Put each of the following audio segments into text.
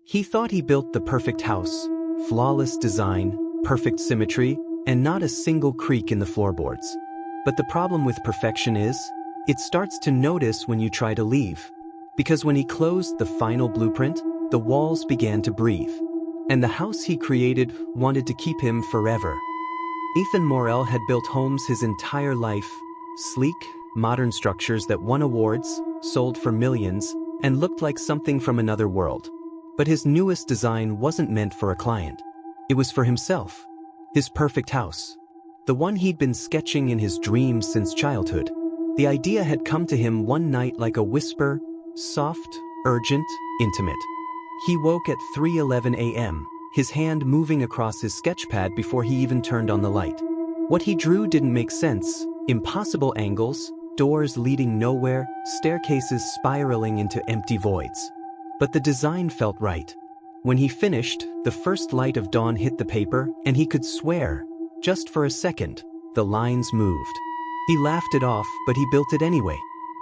He thought he built the perfect house, flawless design, perfect symmetry, and not a single creak in the floorboards. But the problem with perfection is, it starts to notice when you try to leave. Because when he closed the final blueprint, the walls began to breathe. And the house he created wanted to keep him forever. Ethan Morel had built homes his entire life, sleek, modern structures that won awards, sold for millions, and looked like something from another world. But his newest design wasn't meant for a client. It was for himself. His perfect house. The one he'd been sketching in his dreams since childhood. The idea had come to him one night like a whisper, soft, urgent, intimate. He woke at 3:11 a.m., his hand moving across his sketchpad before he even turned on the light. What he drew didn't make sense. Impossible angles, doors leading nowhere, staircases spiraling into empty voids. But the design felt right. When he finished, the first light of dawn hit the paper, and he could swear, just for a second, the lines moved. He laughed it off, but he built it anyway.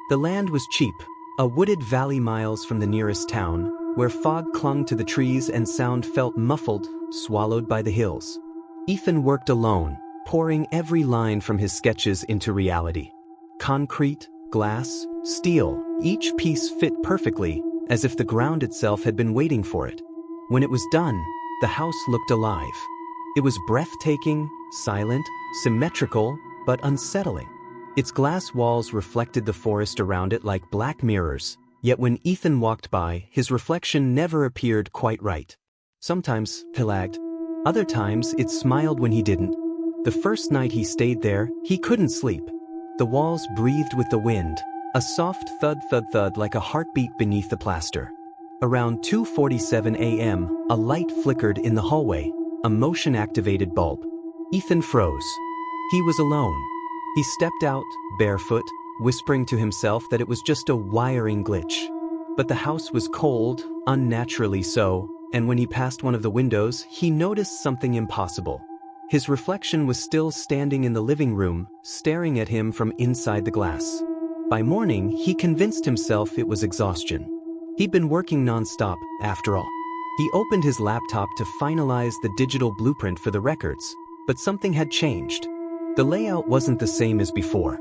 The land was cheap, a wooded valley miles from the nearest town, where fog clung to the trees and sound felt muffled, swallowed by the hills. Ethan worked alone, pouring every line from his sketches into reality. Concrete, glass, steel, each piece fit perfectly, as if the ground itself had been waiting for it. When it was done, the house looked alive. It was breathtaking, silent, symmetrical, but unsettling. Its glass walls reflected the forest around it like black mirrors, yet when Ethan walked by, his reflection never appeared quite right. Sometimes it lagged. Other times it smiled when he didn't. The first night he stayed there, he couldn't sleep. The walls breathed with the wind, a soft thud-thud-thud like a heartbeat beneath the plaster. Around 2:47 a.m., a light flickered in the hallway, a motion-activated bulb. Ethan froze. He was alone. He stepped out, barefoot, whispering to himself that it was just a wiring glitch. But the house was cold, unnaturally so, and when he passed one of the windows, he noticed something impossible. His reflection was still standing in the living room, staring at him from inside the glass. By morning, he convinced himself it was exhaustion. He'd been working non-stop, after all. He opened his laptop to finalize the digital blueprint for the records, but something had changed. The layout wasn't the same as before.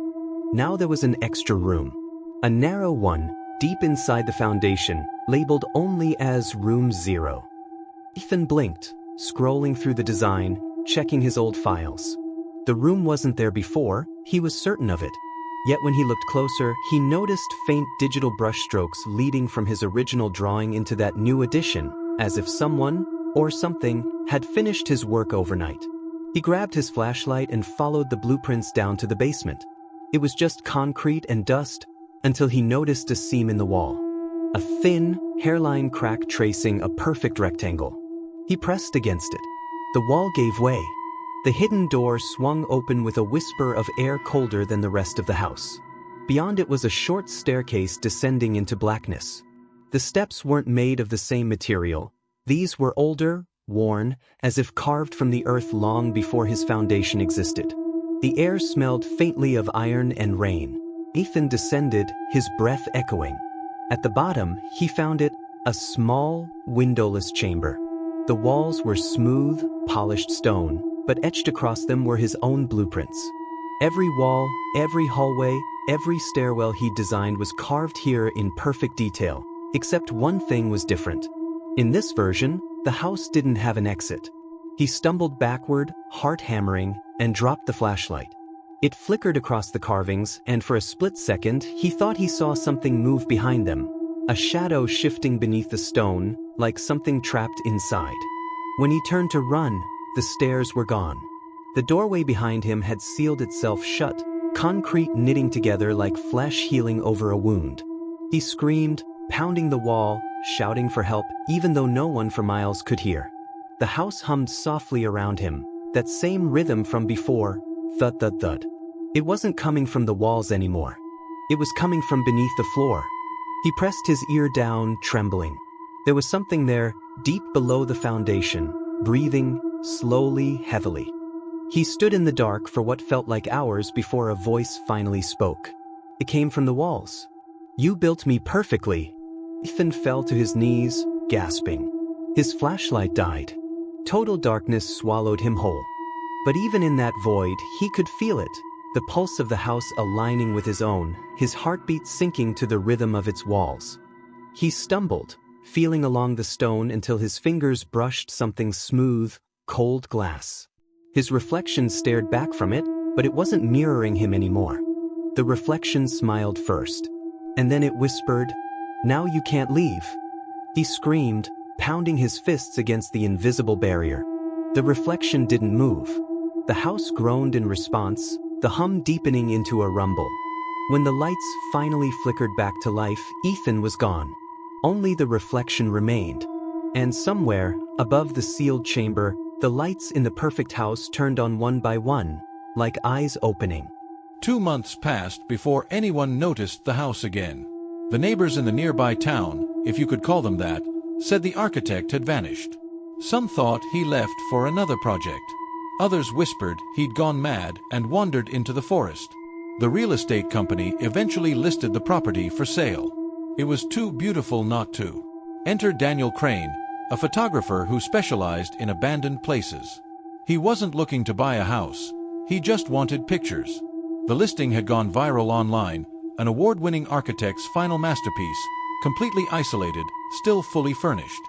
Now there was an extra room. A narrow one, deep inside the foundation, labeled only as Room 0. Ethan blinked, scrolling through the design, checking his old files. The room wasn't there before, he was certain of it. Yet when he looked closer, he noticed faint digital brushstrokes leading from his original drawing into that new addition, as if someone, or something, had finished his work overnight. He grabbed his flashlight and followed the blueprints down to the basement. It was just concrete and dust, until he noticed a seam in the wall. A thin, hairline crack tracing a perfect rectangle. He pressed against it. The wall gave way. The hidden door swung open with a whisper of air colder than the rest of the house. Beyond it was a short staircase descending into blackness. The steps weren't made of the same material. These were older, worn, as if carved from the earth long before his foundation existed. The air smelled faintly of iron and rain. Ethan descended, his breath echoing. At the bottom, he found it, a small, windowless chamber. The walls were smooth, polished stone, but etched across them were his own blueprints. Every wall, every hallway, every stairwell he'd designed was carved here in perfect detail, except one thing was different. In this version, the house didn't have an exit. He stumbled backward, heart hammering, and dropped the flashlight. It flickered across the carvings, and for a split second, he thought he saw something move behind them, a shadow shifting beneath the stone, like something trapped inside. When he turned to run, the stairs were gone. The doorway behind him had sealed itself shut, concrete knitting together like flesh healing over a wound. He screamed, pounding the wall, shouting for help, even though no one for miles could hear. The house hummed softly around him, that same rhythm from before, thud thud thud. It wasn't coming from the walls anymore. It was coming from beneath the floor. He pressed his ear down, trembling. There was something there, deep below the foundation, breathing, slowly, heavily. He stood in the dark for what felt like hours before a voice finally spoke. It came from the walls. "You built me perfectly." Ethan fell to his knees, gasping. His flashlight died. Total darkness swallowed him whole. But even in that void, he could feel it, the pulse of the house aligning with his own, his heartbeat syncing to the rhythm of its walls. He stumbled, feeling along the stone until his fingers brushed something smooth, cold glass. His reflection stared back from it, but it wasn't mirroring him anymore. The reflection smiled first, and then it whispered, "Now you can't leave." He screamed, pounding his fists against the invisible barrier. The reflection didn't move. The house groaned in response, the hum deepening into a rumble. When the lights finally flickered back to life, Ethan was gone. Only the reflection remained. And somewhere, above the sealed chamber, the lights in the perfect house turned on one by one, like eyes opening. 2 months passed before anyone noticed the house again. The neighbors in the nearby town, if you could call them that, said the architect had vanished. Some thought he left for another project. Others whispered he'd gone mad and wandered into the forest. The real estate company eventually listed the property for sale. It was too beautiful not to. Enter Daniel Crane, a photographer who specialized in abandoned places. He wasn't looking to buy a house. He just wanted pictures. The listing had gone viral online, an award-winning architect's final masterpiece, completely isolated, still fully furnished.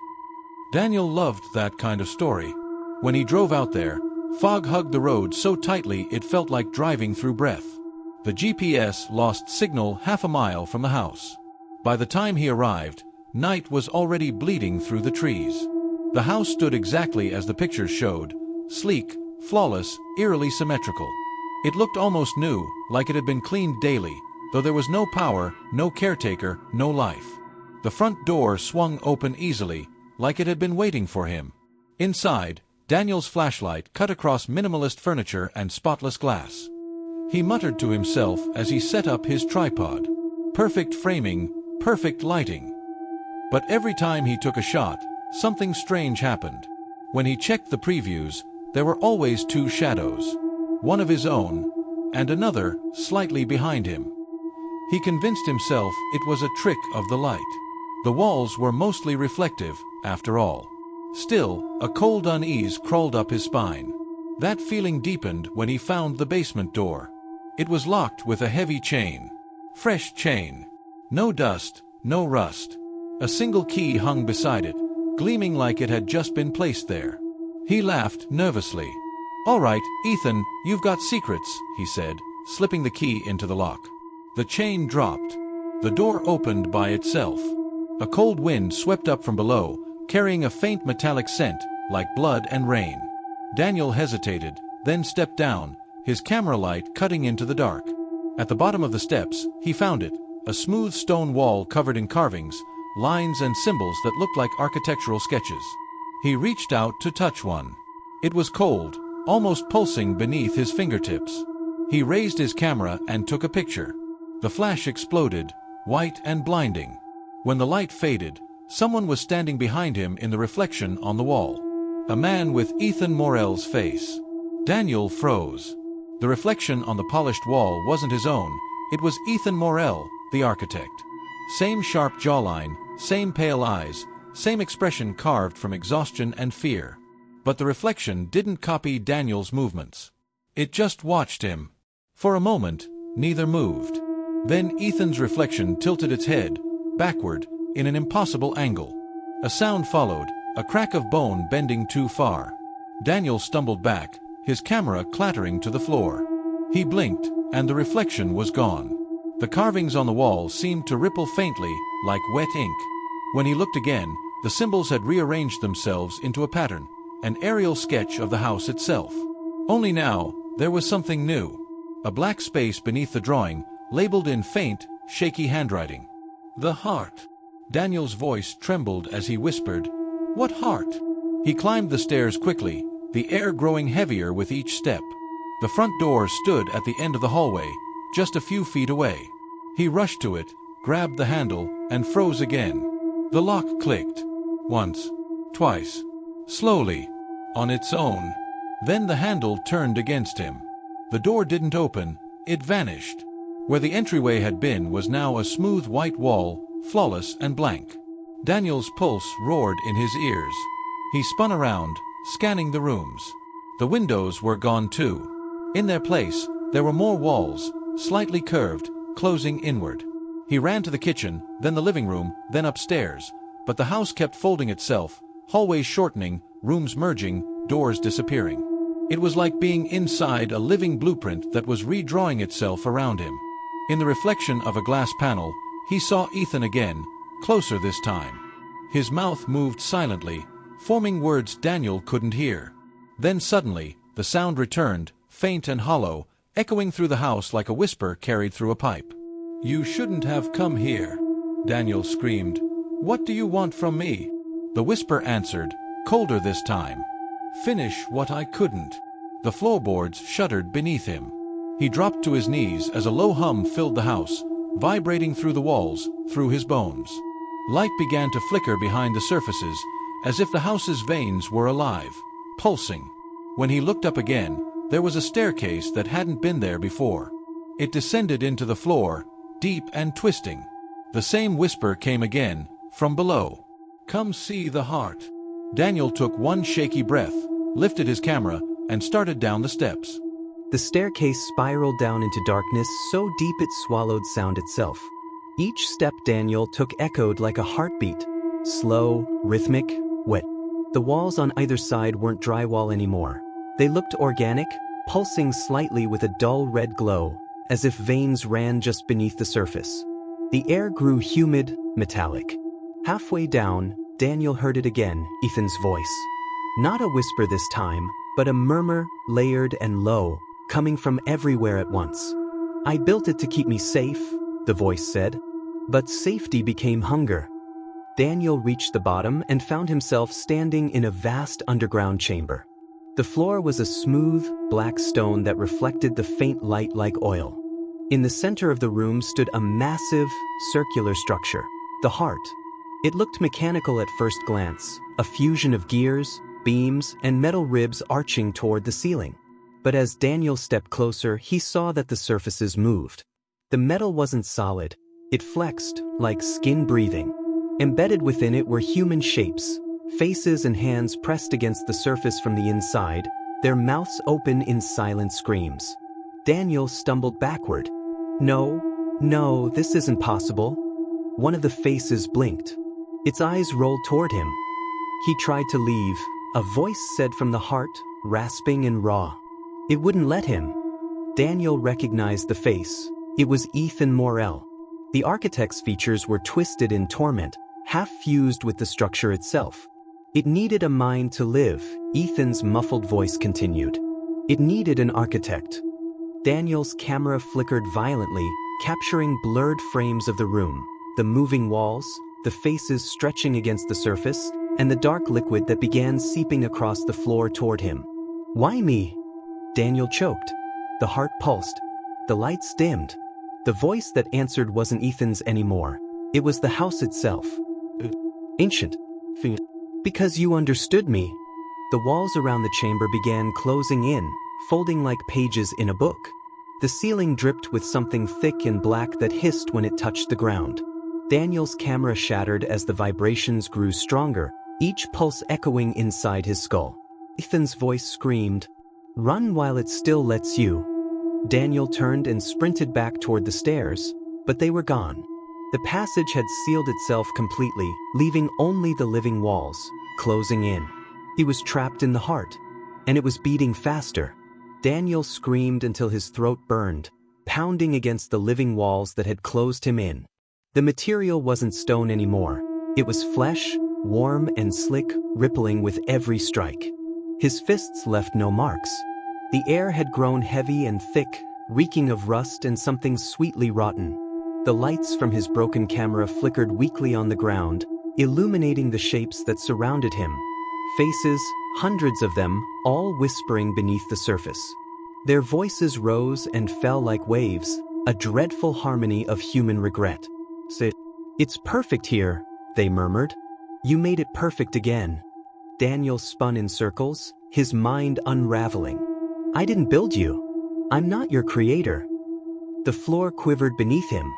Daniel loved that kind of story. When he drove out there, fog hugged the road so tightly it felt like driving through breath. The GPS lost signal half a mile from the house. By the time he arrived, night was already bleeding through the trees. The house stood exactly as the pictures showed, sleek, flawless, eerily symmetrical. It looked almost new, like it had been cleaned daily, though there was no power, no caretaker, no life. The front door swung open easily, like it had been waiting for him. Inside, Daniel's flashlight cut across minimalist furniture and spotless glass. He muttered to himself as he set up his tripod. Perfect framing, perfect lighting. But every time he took a shot, something strange happened. When he checked the previews, there were always 2 shadows. One of his own, and another slightly behind him. He convinced himself it was a trick of the light. The walls were mostly reflective, after all. Still, a cold unease crawled up his spine. That feeling deepened when he found the basement door. It was locked with a heavy chain. Fresh chain. No dust, no rust. A single key hung beside it, gleaming like it had just been placed there. He laughed nervously. "All right, Ethan, you've got secrets," he said, slipping the key into the lock. The chain dropped. The door opened by itself. A cold wind swept up from below, carrying a faint metallic scent, like blood and rain. Daniel hesitated, then stepped down, his camera light cutting into the dark. At the bottom of the steps, he found it, a smooth stone wall covered in carvings, lines and symbols that looked like architectural sketches. He reached out to touch one. It was cold, almost pulsing beneath his fingertips. He raised his camera and took a picture. The flash exploded, white and blinding. When the light faded, someone was standing behind him in the reflection on the wall. A man with Ethan Morel's face. Daniel froze. The reflection on the polished wall wasn't his own, it was Ethan Morel, the architect. Same sharp jawline, same pale eyes, same expression carved from exhaustion and fear. But the reflection didn't copy Daniel's movements. It just watched him. For a moment, neither moved. Then Ethan's reflection tilted its head, backward, in an impossible angle. A sound followed, a crack of bone bending too far. Daniel stumbled back, his camera clattering to the floor. He blinked, and the reflection was gone. The carvings on the wall seemed to ripple faintly, like wet ink. When he looked again, the symbols had rearranged themselves into a pattern, an aerial sketch of the house itself. Only now, there was something new. A black space beneath the drawing, labeled in faint, shaky handwriting. The heart. Daniel's voice trembled as he whispered, "What heart?" He climbed the stairs quickly, the air growing heavier with each step. The front door stood at the end of the hallway, just a few feet away. He rushed to it, grabbed the handle, and froze again. The lock clicked. Once. Twice. Slowly. On its own. Then the handle turned against him. The door didn't open, it vanished. Where the entryway had been was now a smooth white wall, flawless and blank. Daniel's pulse roared in his ears. He spun around, scanning the rooms. The windows were gone too. In their place, there were more walls, slightly curved, closing inward. He ran to the kitchen, then the living room, then upstairs. But the house kept folding itself, hallways shortening, rooms merging, doors disappearing. It was like being inside a living blueprint that was redrawing itself around him. In the reflection of a glass panel, he saw Ethan again, closer this time. His mouth moved silently, forming words Daniel couldn't hear. Then suddenly, the sound returned, faint and hollow, echoing through the house like a whisper carried through a pipe. "You shouldn't have come here," Daniel screamed. "What do you want from me?" The whisper answered, colder this time. "Finish what I couldn't." The floorboards shuddered beneath him. He dropped to his knees as a low hum filled the house, vibrating through the walls, through his bones. Light began to flicker behind the surfaces, as if the house's veins were alive, pulsing. When he looked up again, there was a staircase that hadn't been there before. It descended into the floor, deep and twisting. The same whisper came again, from below. "Come see the heart." Daniel took one shaky breath, lifted his camera, and started down the steps. The staircase spiraled down into darkness so deep it swallowed sound itself. Each step Daniel took echoed like a heartbeat, slow, rhythmic, wet. The walls on either side weren't drywall anymore. They looked organic, pulsing slightly with a dull red glow, as if veins ran just beneath the surface. The air grew humid, metallic. Halfway down, Daniel heard it again, Ethan's voice. Not a whisper this time, but a murmur, layered and low, coming from everywhere at once. "I built it to keep me safe," the voice said. But safety became hunger. Daniel reached the bottom and found himself standing in a vast underground chamber. The floor was a smooth, black stone that reflected the faint light like oil. In the center of the room stood a massive, circular structure, the heart. It looked mechanical at first glance, a fusion of gears, beams, and metal ribs arching toward the ceiling. But as Daniel stepped closer, he saw that the surfaces moved. The metal wasn't solid. It flexed, like skin breathing. Embedded within it were human shapes, faces and hands pressed against the surface from the inside, their mouths open in silent screams. Daniel stumbled backward. No, this isn't possible." One of the faces blinked. Its eyes rolled toward him. He tried to leave. A voice said from the heart, rasping and raw. It wouldn't let him. Daniel recognized the face. It was Ethan Morel. The architect's features were twisted in torment, half fused with the structure itself. "It needed a mind to live," Ethan's muffled voice continued. "It needed an architect." Daniel's camera flickered violently, capturing blurred frames of the room, the moving walls, the faces stretching against the surface, and the dark liquid that began seeping across the floor toward him. "Why me?" Daniel choked. The heart pulsed. The lights dimmed. The voice that answered wasn't Ethan's anymore. It was the house itself. "Ancient. Because you understood me." The walls around the chamber began closing in, folding like pages in a book. The ceiling dripped with something thick and black that hissed when it touched the ground. Daniel's camera shattered as the vibrations grew stronger, each pulse echoing inside his skull. Ethan's voice screamed, "Run while it still lets you." Daniel turned and sprinted back toward the stairs, but they were gone. The passage had sealed itself completely, leaving only the living walls, closing in. He was trapped in the heart, and it was beating faster. Daniel screamed until his throat burned, pounding against the living walls that had closed him in. The material wasn't stone anymore. It was flesh, warm and slick, rippling with every strike. His fists left no marks. The air had grown heavy and thick, reeking of rust and something sweetly rotten. The lights from his broken camera flickered weakly on the ground, illuminating the shapes that surrounded him. Faces, hundreds of them, all whispering beneath the surface. Their voices rose and fell like waves, a dreadful harmony of human regret. "It's perfect here," they murmured. "You made it perfect again." Daniel spun in circles, his mind unraveling. "I didn't build you. I'm not your creator." The floor quivered beneath him.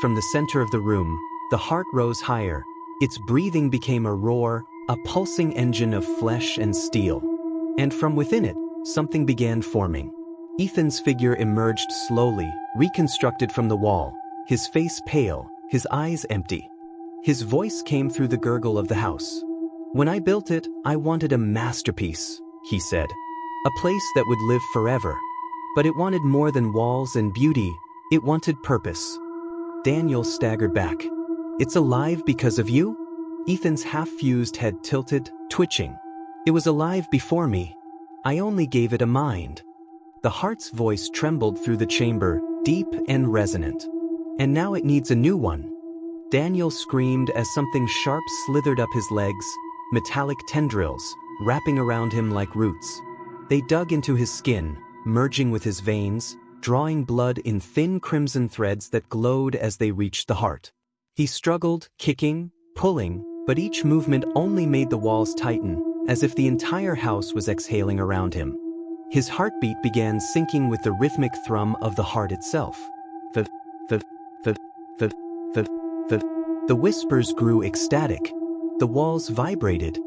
From the center of the room, the heart rose higher. Its breathing became a roar, a pulsing engine of flesh and steel. And from within it, something began forming. Ethan's figure emerged slowly, reconstructed from the wall, his face pale, his eyes empty. His voice came through the gurgle of the house. "When I built it, I wanted a masterpiece," he said. "A place that would live forever. But it wanted more than walls and beauty, it wanted purpose." Daniel staggered back. "It's alive because of you?" Ethan's half-fused head tilted, twitching. "It was alive before me. I only gave it a mind." The heart's voice trembled through the chamber, deep and resonant. "And now it needs a new one." Daniel screamed as something sharp slithered up his legs, metallic tendrils, wrapping around him like roots. They dug into his skin, merging with his veins, drawing blood in thin crimson threads that glowed as they reached the heart. He struggled, kicking, pulling, but each movement only made the walls tighten, as if the entire house was exhaling around him. His heartbeat began syncing with the rhythmic thrum of the heart itself. The whispers grew ecstatic. The walls vibrated,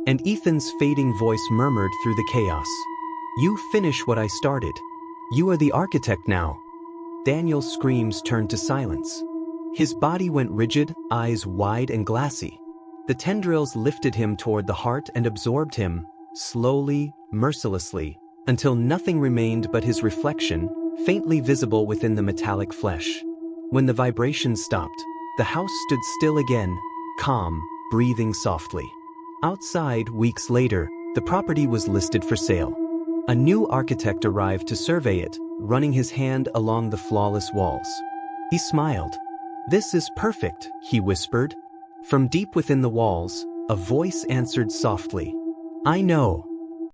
and Ethan's fading voice murmured through the chaos. "You finish what I started. You are the architect now." Daniel's screams turned to silence. His body went rigid, eyes wide and glassy. The tendrils lifted him toward the heart and absorbed him, slowly, mercilessly, until nothing remained but his reflection, faintly visible within the metallic flesh. When the vibration stopped, the house stood still again, calm, breathing softly. Outside, weeks later, the property was listed for sale. A new architect arrived to survey it, running his hand along the flawless walls. He smiled. "This is perfect," he whispered. From deep within the walls, a voice answered softly. "I know."